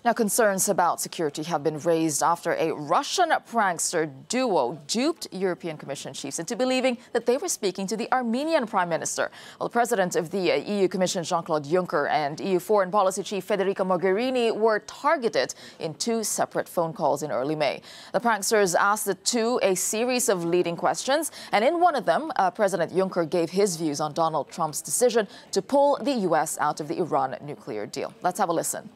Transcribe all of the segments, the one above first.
Now, concerns about security have been raised after a Russian prankster duo duped European Commission chiefs into believing that they were speaking to the Armenian Prime Minister. Well, the President of the EU Commission, Jean-Claude Juncker, and EU Foreign Policy Chief Federica Mogherini were targeted in two separate phone calls in early May. The pranksters asked the two a series of leading questions, and in one of them, President Juncker gave his views on Donald Trump's decision to pull the U.S. out of the Iran nuclear deal. Let's have a listen.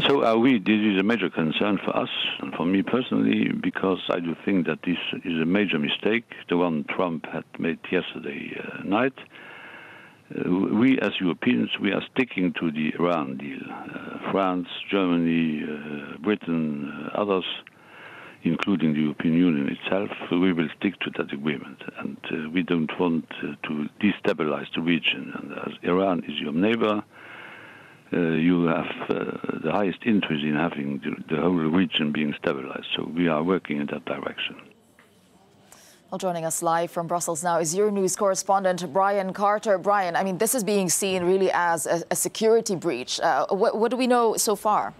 So this is a major concern for us and for me personally, because I do think that this is a major mistake, the one Trump had made yesterday night. We as Europeans, we are sticking to the Iran deal. France, Germany, Britain, others, including the European Union itself, we will stick to that agreement. And we don't want to destabilize the region. And as Iran is your neighbor, you have the highest interest in having the whole region being stabilized. So we are working in that direction. Well, joining us live from Brussels now is Euronews correspondent Brian Carter. Brian, I mean, this is being seen really as a security breach. What do we know so far?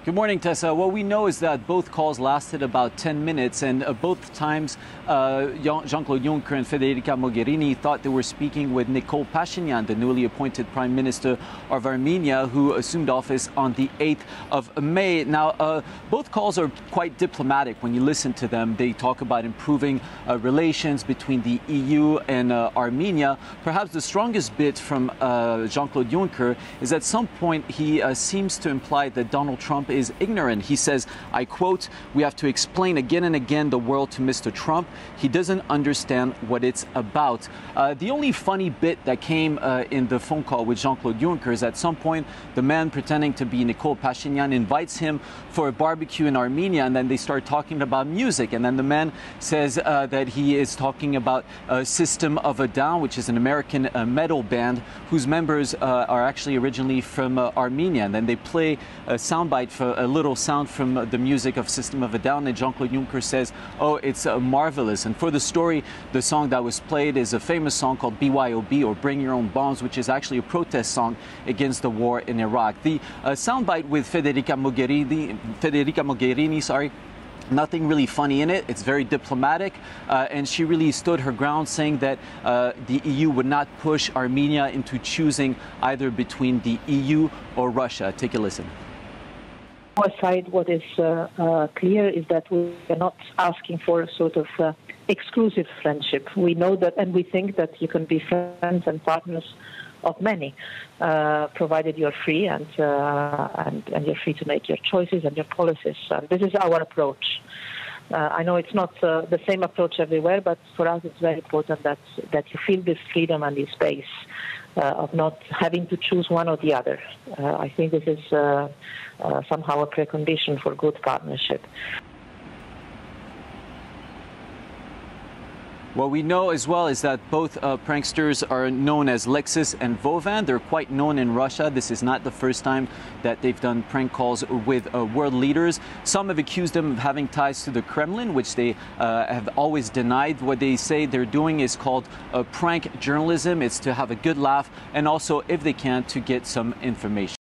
Good morning, Tessa. What we know is that both calls lasted about 10 minutes, and both times Jean-Claude Juncker and Federica Mogherini thought they were speaking with Nikol Pashinyan, the newly appointed Prime Minister of Armenia, who assumed office on the 8th of May. Now, both calls are quite diplomatic. When you listen to them, they talk about improving relations between the EU and Armenia. Perhaps the strongest bit from Jean-Claude Juncker is at some point he seems to imply that Donald Trump is ignorant. He says, I quote, "We have to explain again and again the world to Mr. Trump. He doesn't understand what it's about." The only funny bit that came in the phone call with Jean-Claude Juncker is at some point the man pretending to be Nikol Pashinyan invites him for a barbecue in Armenia, and then they start talking about music, and then the man says that he is talking about System of a Down, which is an American metal band whose members are actually originally from Armenia, and then they play a soundbite for a little sound from the music of System of a Down, and Jean-Claude Juncker says, oh, it's marvelous. And for the story, the song that was played is a famous song called BYOB, or Bring Your Own Bombs, which is actually a protest song against the war in Iraq. The soundbite with Federica Mogherini, nothing really funny in it. It's very diplomatic, and she really stood her ground, saying that the EU would not push Armenia into choosing either between the EU or Russia. Take a listen. On our side, what is clear is that we are not asking for a sort of exclusive friendship. We know that, and we think that you can be friends and partners of many, provided you're free and you're free to make your choices and your policies. And this is our approach. I know it's not the same approach everywhere, but for us it's very important that you feel this freedom and this space of not having to choose one or the other. I think this is somehow a precondition for good partnership. What we know as well is that both pranksters are known as Lexus and Vovan. They're quite known in Russia. This is not the first time that they've done prank calls with world leaders. Some have accused them of having ties to the Kremlin, which they have always denied. What they say they're doing is called prank journalism. It's to have a good laugh and also, if they can, to get some information.